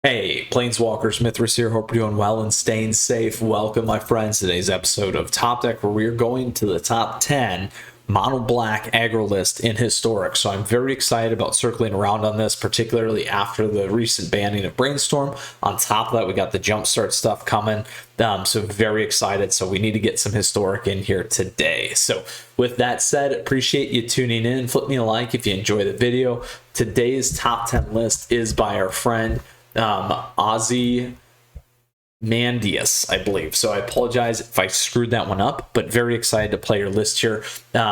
Hey, Planeswalkers, Mythras here. Hope you're doing well and staying safe. Welcome, my friends, to today's episode of Top Deck, where we're going to the top 10 Mono Black Aggro List in Historic. So I'm very excited about circling around on this, particularly after the recent banning of Brainstorm. On top of that, we got the Jumpstart stuff coming. So very excited. So we need to get some Historic in here today. So with that said, appreciate you tuning in. Flip me a like if you enjoy the video. Today's top 10 list is by our friend Ozzy Mandius, I believe. So I apologize if I screwed that one up, but very excited to play your list here.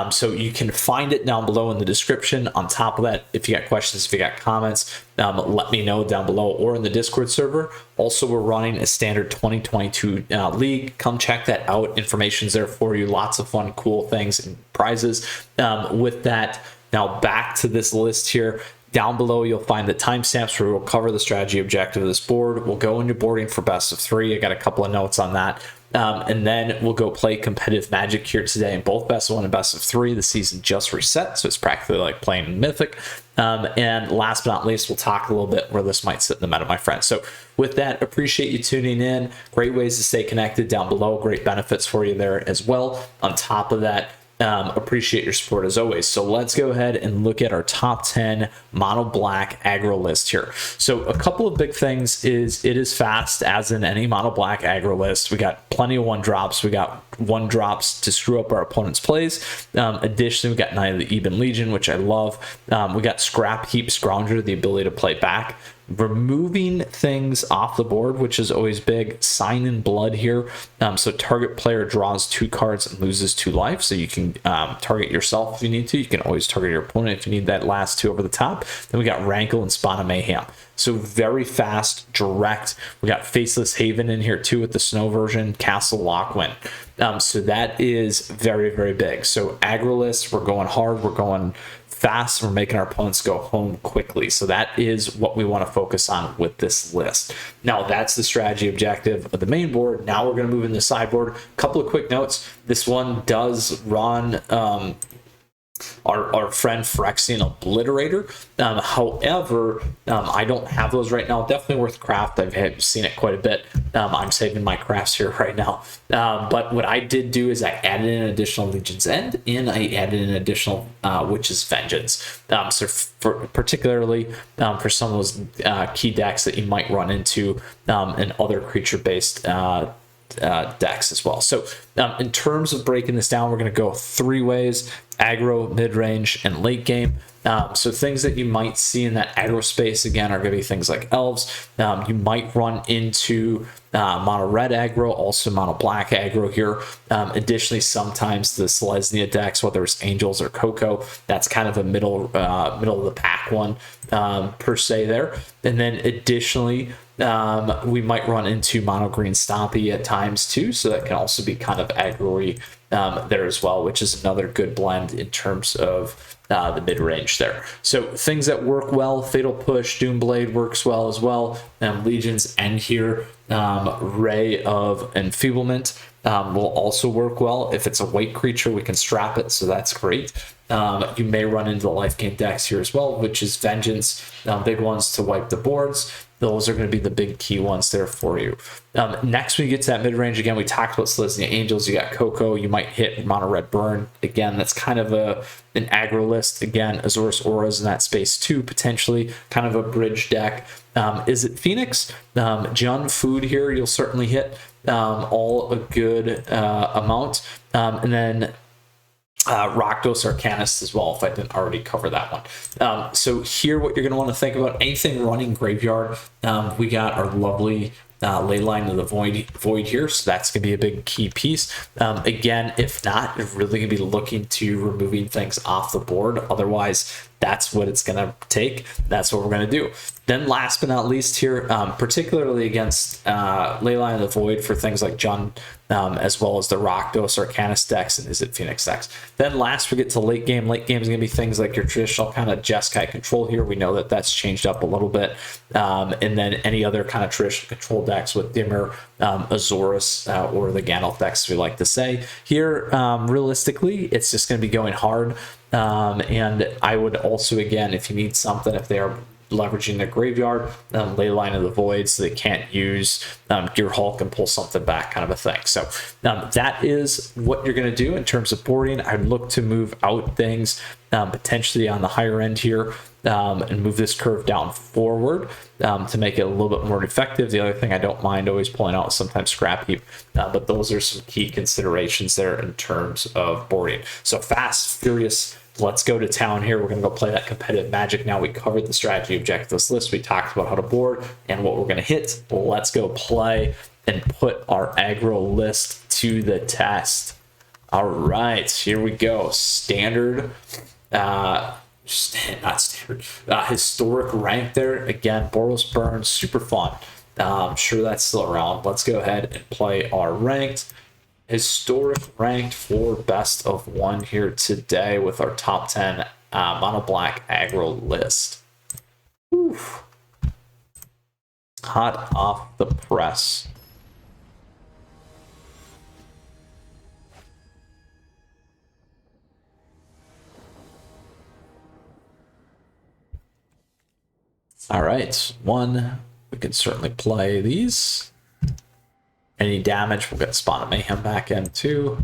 So you can find it down below in the description. On top of that, if you got questions, if you got comments, let me know down below or in the Discord server. Also, we're running a standard 2022 league. Come check that out. Information's there for you. Lots of fun, cool things and prizes. With that, now back to this list here. Down below, you'll find the timestamps where we'll cover the strategy objective of this board. We'll go into boarding for best of 3. I got a couple of notes on that. And then we'll go play competitive Magic here today in both best of 1 and best of 3. The season just reset, so it's practically like playing Mythic. And last but not least, we'll talk a little bit where this might sit in the meta, my friends. So with that, appreciate you tuning in. Great ways to stay connected down below. Great benefits for you there as well. On top of that, appreciate your support as always. So let's go ahead and look at our top 10 Mono Black Aggro list here. So a couple of big things is it is fast, as in any Mono Black Aggro list. We got plenty of 1-drops. We got 1-drops to screw up our opponent's plays. Additionally, we got Knight of the Ebon Legion, which I love. We got Scrap Heap Scrounger, the ability to play back. Removing things off the board, which is always big. Sign in Blood here. So target player draws 2 cards and loses 2 life. So you can target yourself if you need to. You can always target your opponent if you need that last 2 over the top. Then we got Rankle and Spawn of Mayhem. So very fast, direct. We got Faceless Haven in here too with the snow version. Castle Lockwind. So that is very, very big. So aggro list, we're going hard. We're going fast. We're making our opponents go home quickly. So that is what we want to focus on with this list. Now that's the strategy objective of the main board. Now we're going to move into sideboard. A couple of quick notes. This one does run our friend Phyrexian Obliterator. However, I don't have those right now. Definitely worth craft. I've seen it quite a bit. I'm saving my crafts here right now. But what I did do is I added an additional Legion's End, and I added an additional Witch's Vengeance. Particularly for some of those key decks that you might run into in other creature-based decks as well. So in terms of breaking this down, we're going to go 3 ways: aggro, mid-range, and late game. So things that you might see in that aggro space, again, are going to be things like Elves. You might run into mono red aggro, also mono black aggro here. Additionally, sometimes the Selesnya decks, whether it's Angels or Coco, that's kind of a middle of the pack one per se there. And then additionally, we might run into mono green Stompy at times too, so that can also be kind of aggro-y there as well, which is another good blend in terms of the mid-range there. So things that work well: Fatal Push, Doomblade works well as well. Legion's End here, Ray of Enfeeblement will also work well. If it's a white creature, we can strap it, so that's great. You may run into the life gain decks here as well, which is Vengeance, big ones to wipe the boards. Those are going to be the big key ones there for you. Next, we get to that mid-range. Again, we talked about Selesnya Angels. You got Coco. You might hit Mono Red Burn. Again, that's kind of an aggro list. Again, Azorus Auras in that space too, potentially. Kind of a bridge deck. Is it Phoenix? Jund Food here, you'll certainly hit all a good amount. And then Rakdos Arcanist as well, if I didn't already cover that one. So here, what you're going to want to think about: anything running graveyard. We got our lovely Leyline of the Void here, so that's going to be a big key piece. Again, if not, you're really going to be looking to removing things off the board. Otherwise, that's what it's going to take. That's what we're going to do. Then last but not least here, particularly against Leyline of the Void for things like Jund, as well as the Rakdos Arcanist decks and Is It Phoenix decks. Then last, we get to late game. Late game is going to be things like your traditional kind of Jeskai control here. We know that that's changed up a little bit. And then any other kind of traditional control decks with Dimmer, Azorus, or the Gandalf decks, we like to say. Here, realistically, it's just going to be going hard. And I would also, again, if you need something, if they are leveraging their graveyard, Ley Line of the Void, so they can't use Gear Hulk and pull something back, kind of a thing. So that is what you're going to do in terms of boarding. I'd look to move out things potentially on the higher end here, and move this curve down forward to make it a little bit more effective. The other thing I don't mind always pulling out is sometimes Scrap Heap, but those are some key considerations there in terms of boarding. So fast, furious, let's go to town here. We're going to go play that competitive Magic now. We covered the strategy objectives list. We talked about how to board and what we're going to hit. Let's go play and put our aggro list to the test. All right, here we go. Standard, not standard, historic rank there. Again, Boros Burn, super fun. I'm sure that's still around. Let's go ahead and play our ranked. Historic ranked for best of one here today with our top 10 Mono Black Aggro list. Whew. Hot off the press. All right, one, we can certainly play these. Any damage, we'll get Spawn of Mayhem back in too.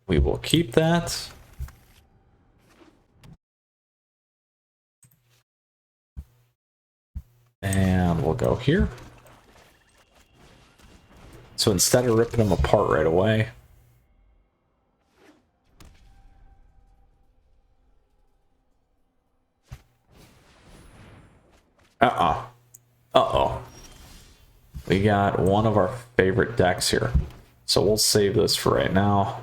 We will keep that. And we'll go here. So instead of ripping them apart right away, we got one of our favorite decks here. So we'll save this for right now.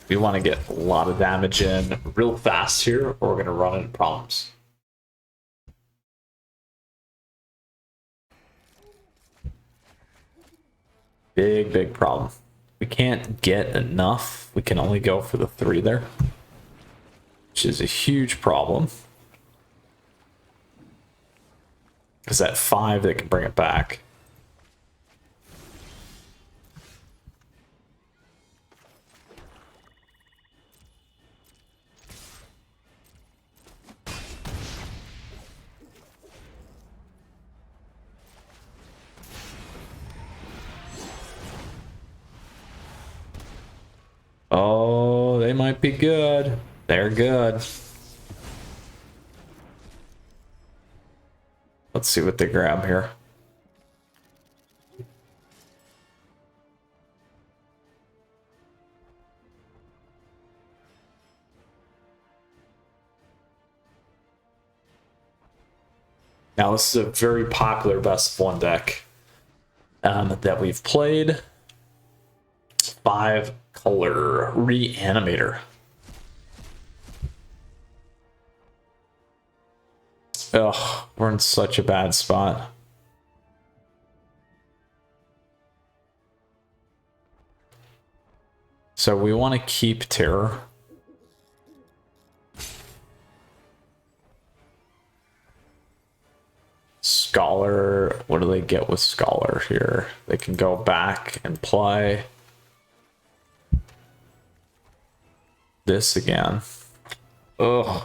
We want to get a lot of damage in real fast here, or we're going to run into problems. Big problem. We can't get enough. We can only go for the 3 there, which is a huge problem. Because at 5, they can bring it back. Oh, they might be good. They're good. Let's see what they grab here. Now, this is a very popular best of one deck that we've played. 5-color Reanimator. Ugh, we're in such a bad spot. So we want to keep Terror. Scholar, what do they get with Scholar here? They can go back and play this again. Ugh.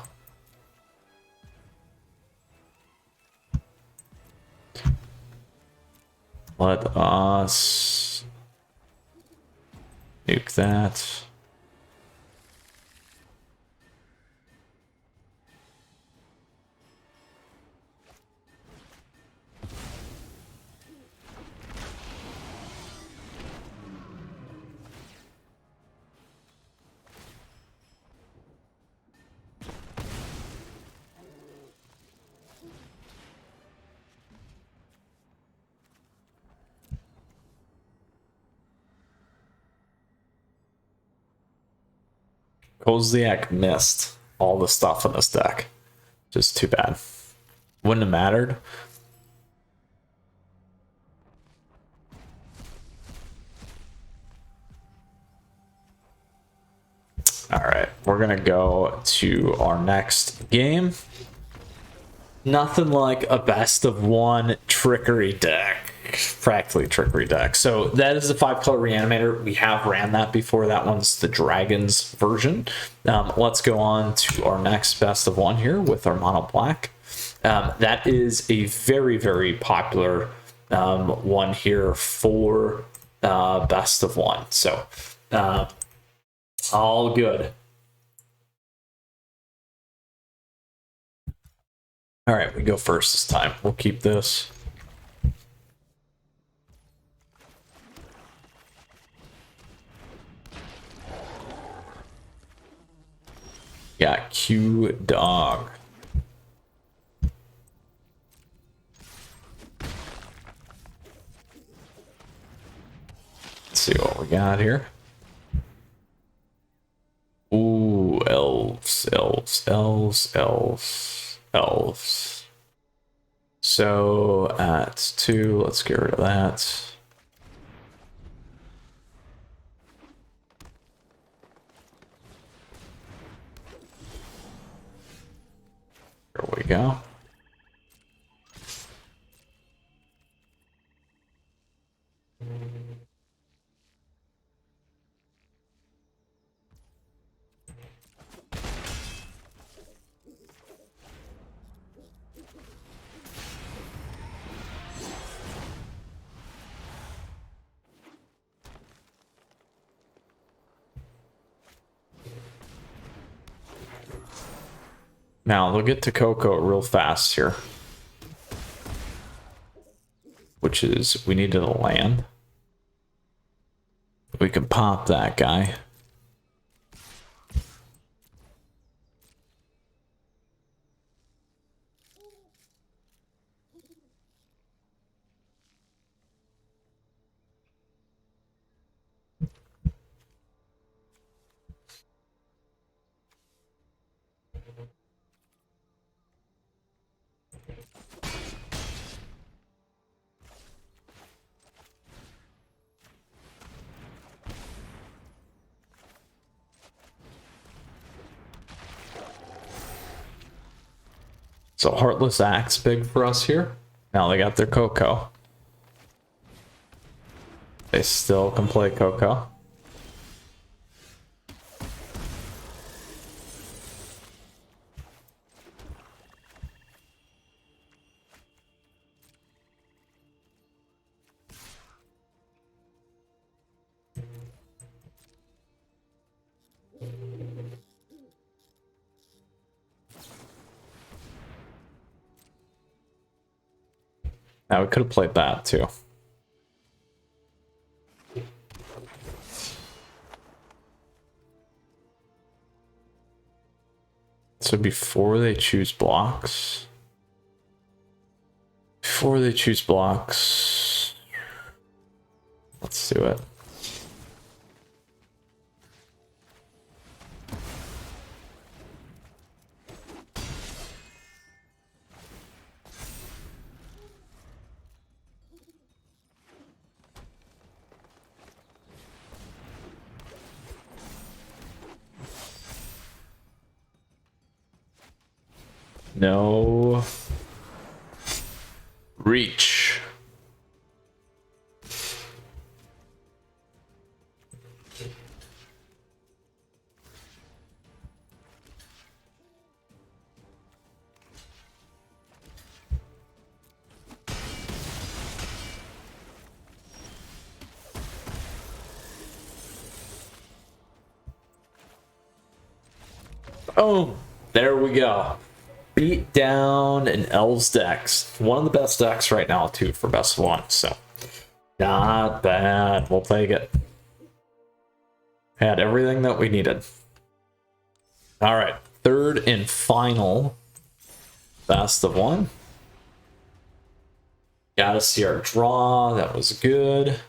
Let us nuke that. Kozyak missed all the stuff in this deck. Just too bad. Wouldn't have mattered. All right, we're gonna go to our next game. Nothing like a best of one trickery deck. practically trickery deck. So that is the 5-color Reanimator. We have ran that before. That one's the Dragons version. Let's go on to our next best of one here with our Mono Black. That is a very, very popular one here for best of one. So all good. All right, we go first this time. We'll keep this. Got Q Dog. Let's see what we got here. Ooh, elves, elves, elves, elves, elves. So at 2, let's get rid of that. There we go. Now they'll get to Coco real fast here. Which is, we needed a land. We can pop that guy. So Heartless Axe big for us here. Now they got their Coco. They still can play Coco. Now we could have played that too. So before they choose blocks, let's do it. No reach. Oh, there we go. Beat down an Elves decks. One of the best decks right now, too, for best of one. So, not bad. We'll take it. Had everything that we needed. All right, third and final best of one. Got to see our draw. That was good.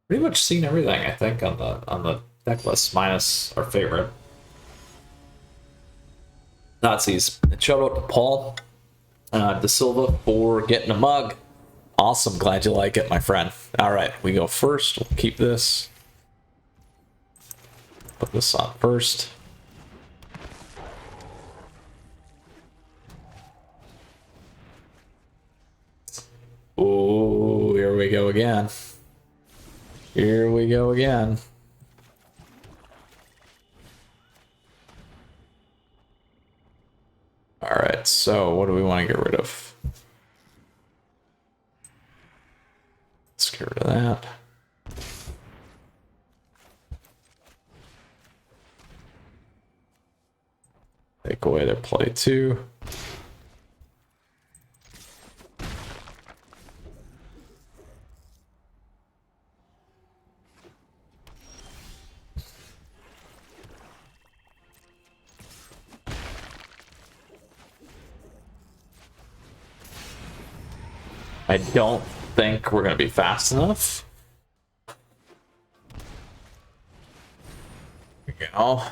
Pretty much seen everything, I think, on the deck list, minus our favorite. Nazis. Shout out to Paul De Silva for getting a mug. Awesome. Glad you like it, my friend. All right, we go first. We'll keep this. Put this on first. Oh, we go again. Here we go again. Alright, so what do we want to get rid of? Let's get rid of that. Take away their play 2. I don't think we're going to be fast enough. There we go.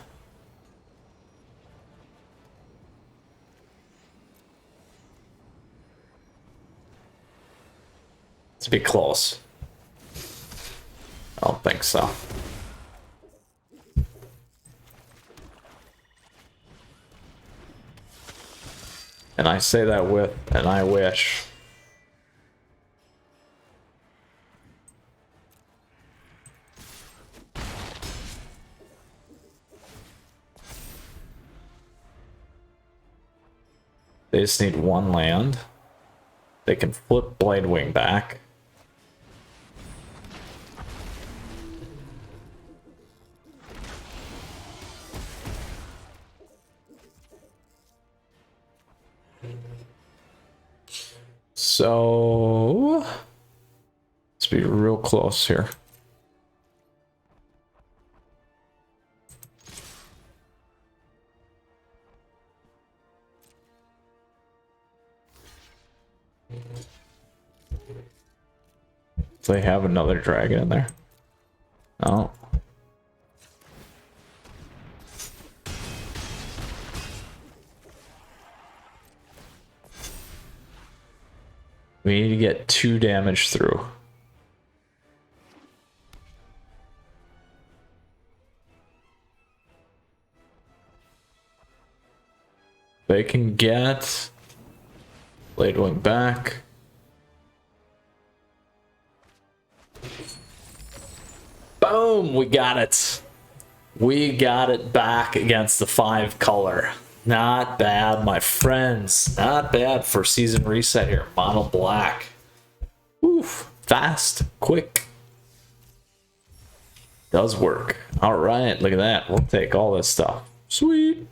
Let's be close. I don't think so. And I say that with, and I wish. They just need one land. They can flip Bladewing back. So let's be real close here. Do they have another dragon in there? No. We need to get 2 damage through. They can get Bladewing back. Boom! We got it. We got it back against the 5 color. Not bad, my friends. Not bad for season reset here. Mono Black. Oof. Fast. Quick. Does work. Alright, look at that. We'll take all this stuff. Sweet.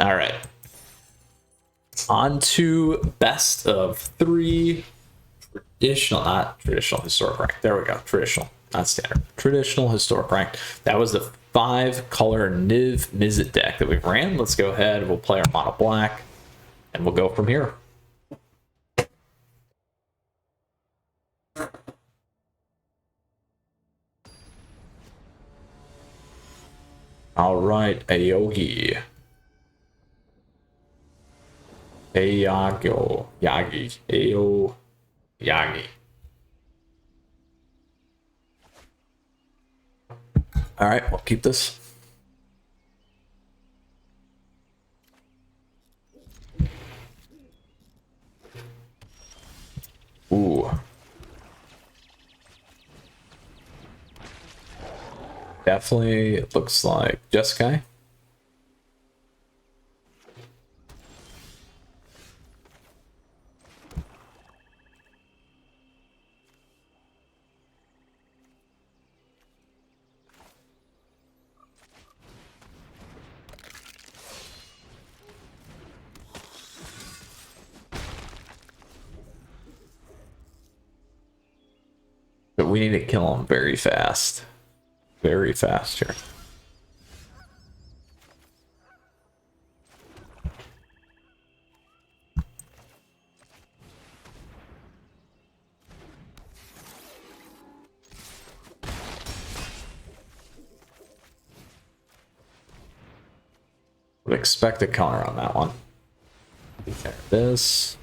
Alright. On to best of 3. Traditional, not traditional, historic rank. There we go. Traditional, not standard. Traditional, historic rank. That was the 5 color Niv Mizzet deck that we ran. Let's go ahead. We'll play our Mono Black and we'll go from here. All right, Aogi. Ayago. Yagi. Ao. Yagi. All right, we'll keep this. Ooh. Definitely looks like Jeskai. But we need to kill him very fast. Very fast here. Would expect a counter on that one. There it is.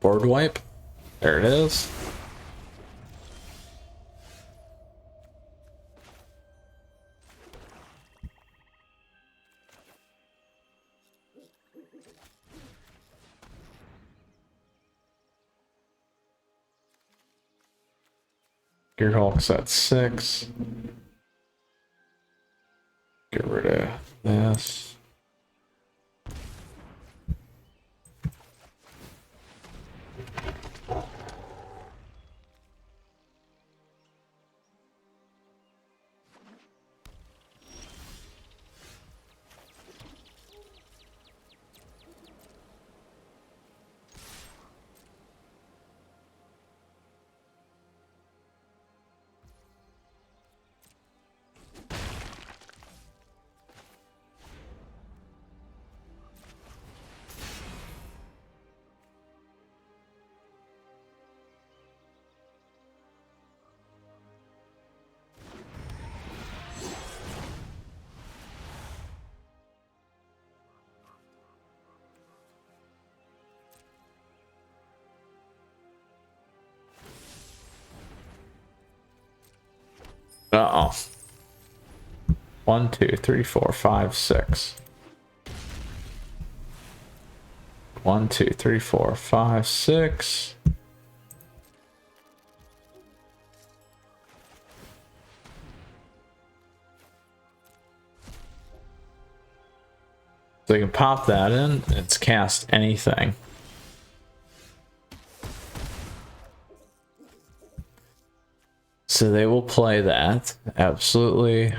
Board wipe. There it is. Gearhulk's at 6. Get rid of this. Uh-oh. 1, 2, 3, 4, 5, 6. 1, 2, 3, 4, 5, 6. So you can pop that in, it's cast anything. So they will play that, absolutely.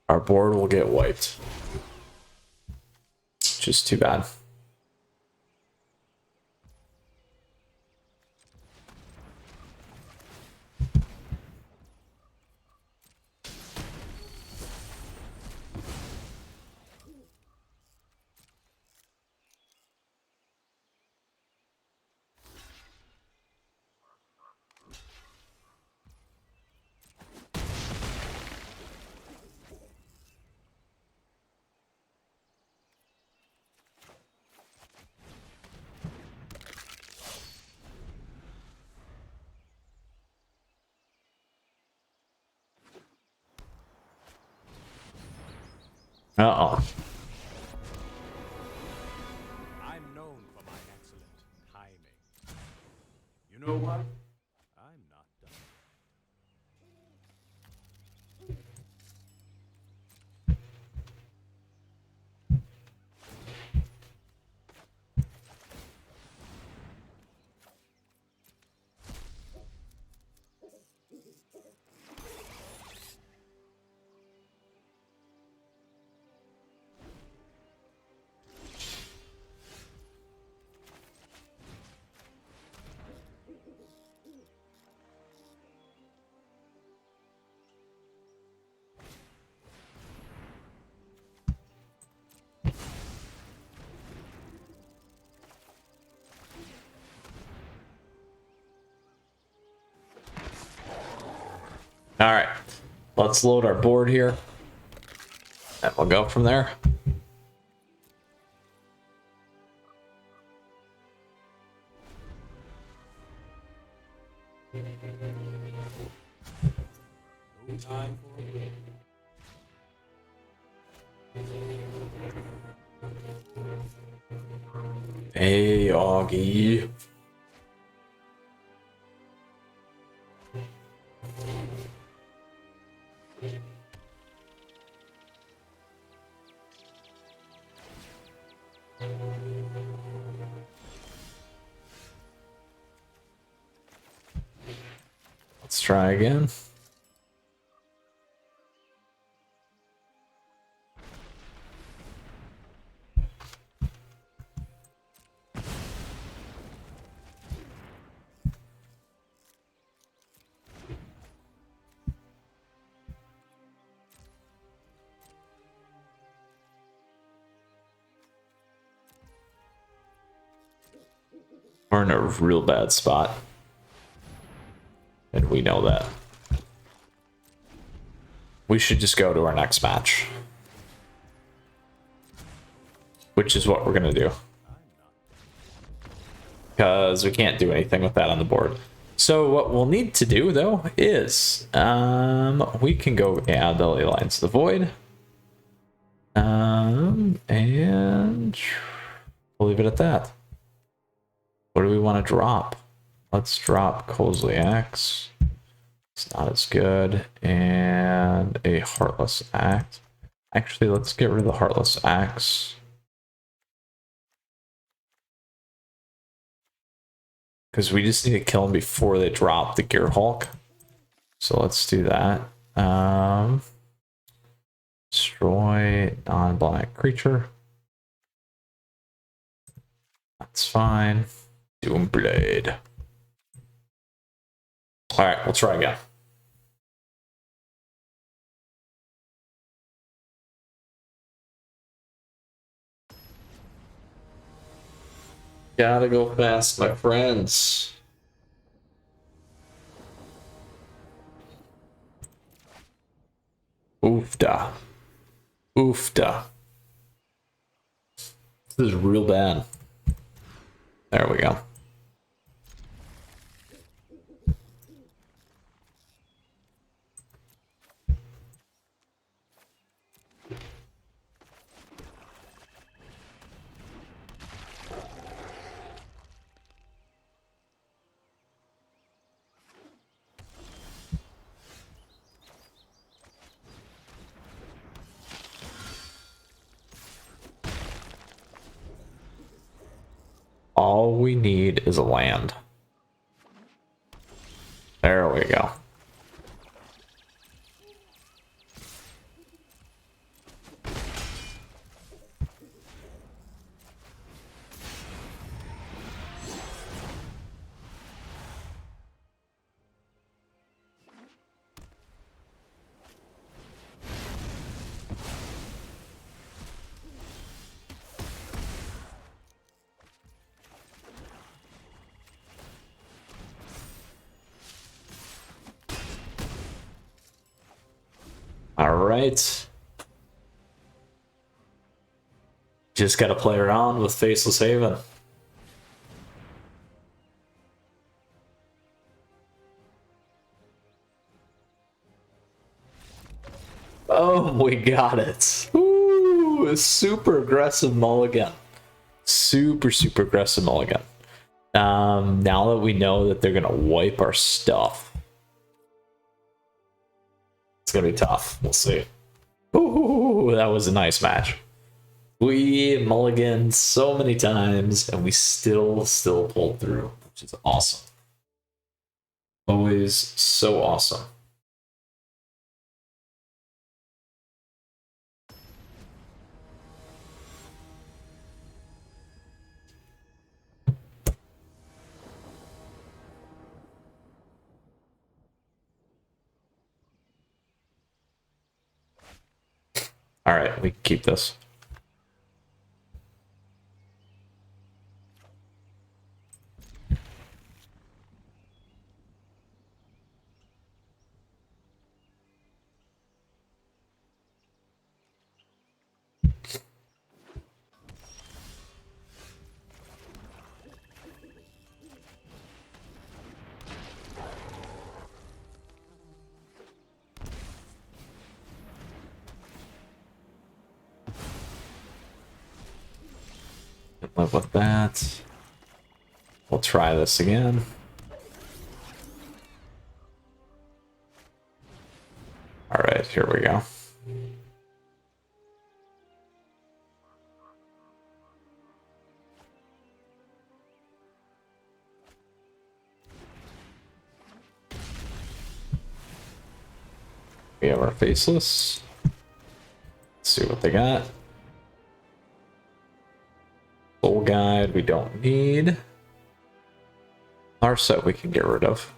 Our board will get wiped, which is too bad. Uh-oh. I'm known for my excellent timing. You know what? I'm not done. All right, let's load our board here, and we'll go from there. No time for it. Hey, Augie. Let's try again. We're in a real bad spot. And we know that. We should just go to our next match. Which is what we're going to do. Because we can't do anything with that on the board. So what we'll need to do, though, is we can go add the Ley Lines to the Void. And we'll leave it at that. What do we want to drop? Let's drop Coldly Axe. It's not as good. And a Heartless Act. Actually, let's get rid of the Heartless Axe. Because we just need to kill them before they drop the Gearhulk. So let's do that. Destroy non-black creature. That's fine. Doomblade. Alright, we'll try again. Gotta go fast, my friends. Oofda. Oofda. This is real bad. There we go. All we need is a land. There we go. All right. Just got to play around with Faceless Haven. Oh, we got it. Ooh, a super aggressive mulligan. Super aggressive mulligan. Now that we know that they're going to wipe our stuff. It's going to be tough. We'll see. Ooh, that was a nice match. We mulliganed so many times, and we still pulled through, which is awesome. Always so awesome. All right, we can keep this. Live with that. We'll try this again. All right, here we go. We have our Faceless. Let's see what they got. Soul Guide we don't need. Our set we can get rid of.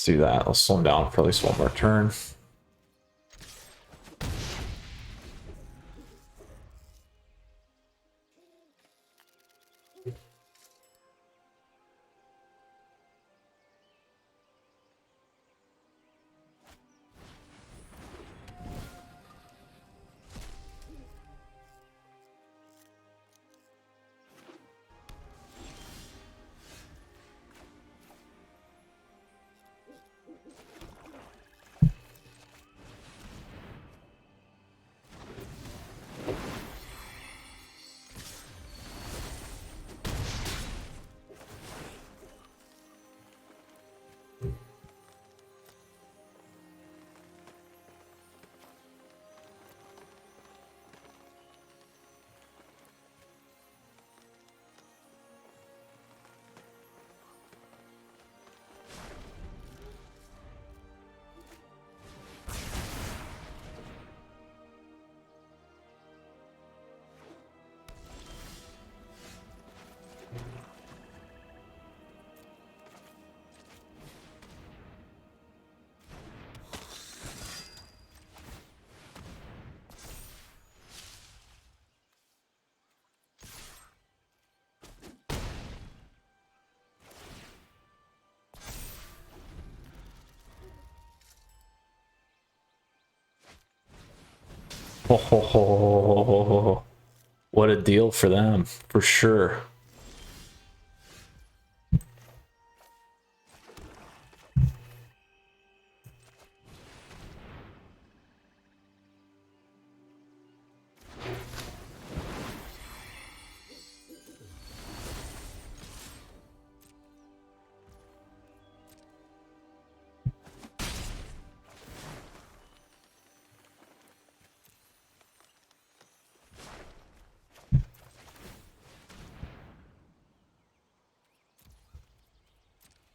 Let's do that. Let's slow him down for at least one more turn. Oh, what a deal for them, for sure.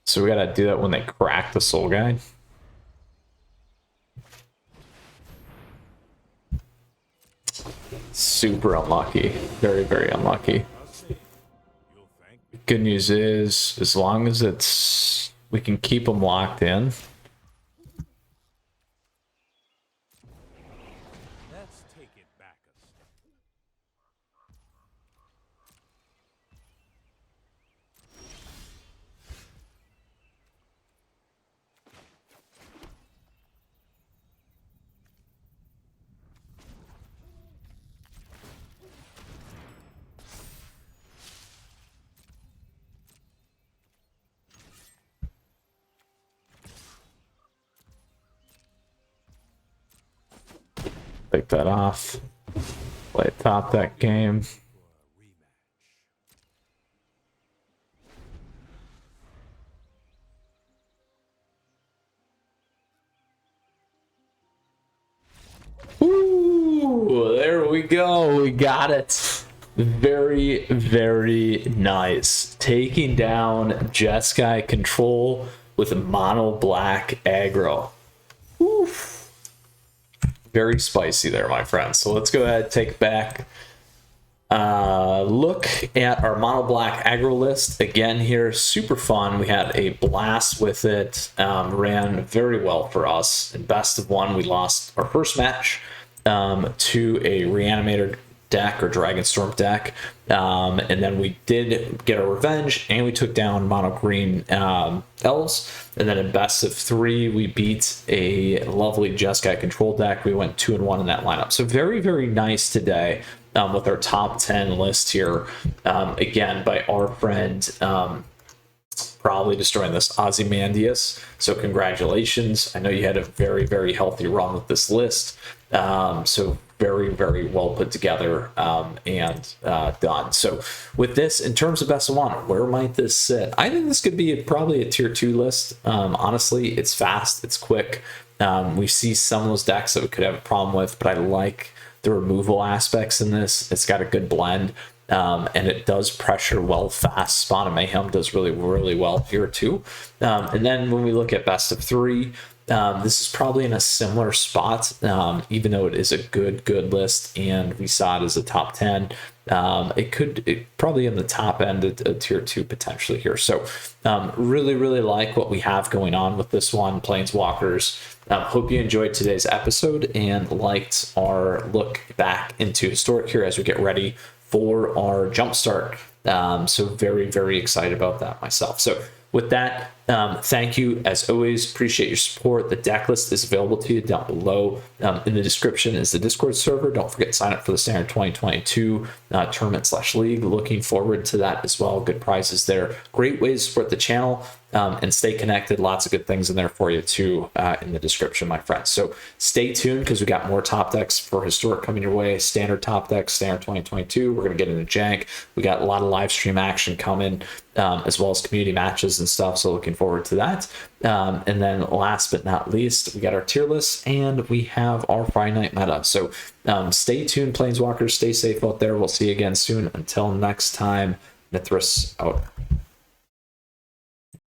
So we gotta do that when they crack the soul guide. Super unlucky. Very, very unlucky. Good news is, as long as we can keep them locked in. Let's take it back a step. Take that off. Play top that game. Ooh, there we go. We got it. Very, very nice. Taking down Jeskai control with Mono Black Aggro. Oof. Very spicy there, my friends. So let's go ahead and take back look at our Mono Black Aggro List again here. Super fun. We had a blast with it. Ran very well for us. In best of one, we lost our first match to a Reanimator deck or Dragonstorm deck, and then we did get our revenge and we took down mono green Elves, and then in best of three we beat a lovely Jeskai control deck. We went 2-1 in that lineup, so very, very nice today with our top 10 list here, again by our friend probably destroying this Ozymandias. So congratulations. I know you had a very, very healthy run with this list. So very, very well put together and done. So with this, in terms of best of one, where might this sit? I think this could be probably a tier 2 list. Honestly, it's fast, it's quick. We see some of those decks that we could have a problem with, but I like the removal aspects in this. It's got a good blend. And it does pressure well fast. Spawn of Mayhem does really, really well here too. And then when we look at best of three, this is probably in a similar spot, even though it is a good list and we saw it as a top 10. it probably in the top end of tier 2 potentially here. So really like what we have going on with this one, Planeswalkers. Hope you enjoyed today's episode and liked our look back into Historic here as we get ready for our jumpstart. So very excited about that myself. So with that, thank you as always. Appreciate your support. The deck list is available to you down below. In the description is the Discord server. Don't forget to sign up for the Standard 2022 tournament/league. Looking forward to that as well. Good prizes there. Great ways to support the channel and stay connected. Lots of good things in there for you too in the description, my friends. So stay tuned because we got more top decks for Historic coming your way. Standard top decks, Standard 2022. We're going to get into Jank. We got a lot of live stream action coming as well as community matches and stuff. So looking forward to that. And then last but not least, we got our tier list and we have our Friday night meta. So stay tuned, Planeswalkers. Stay safe out there. We'll see you again soon. Until next time, Mythras out.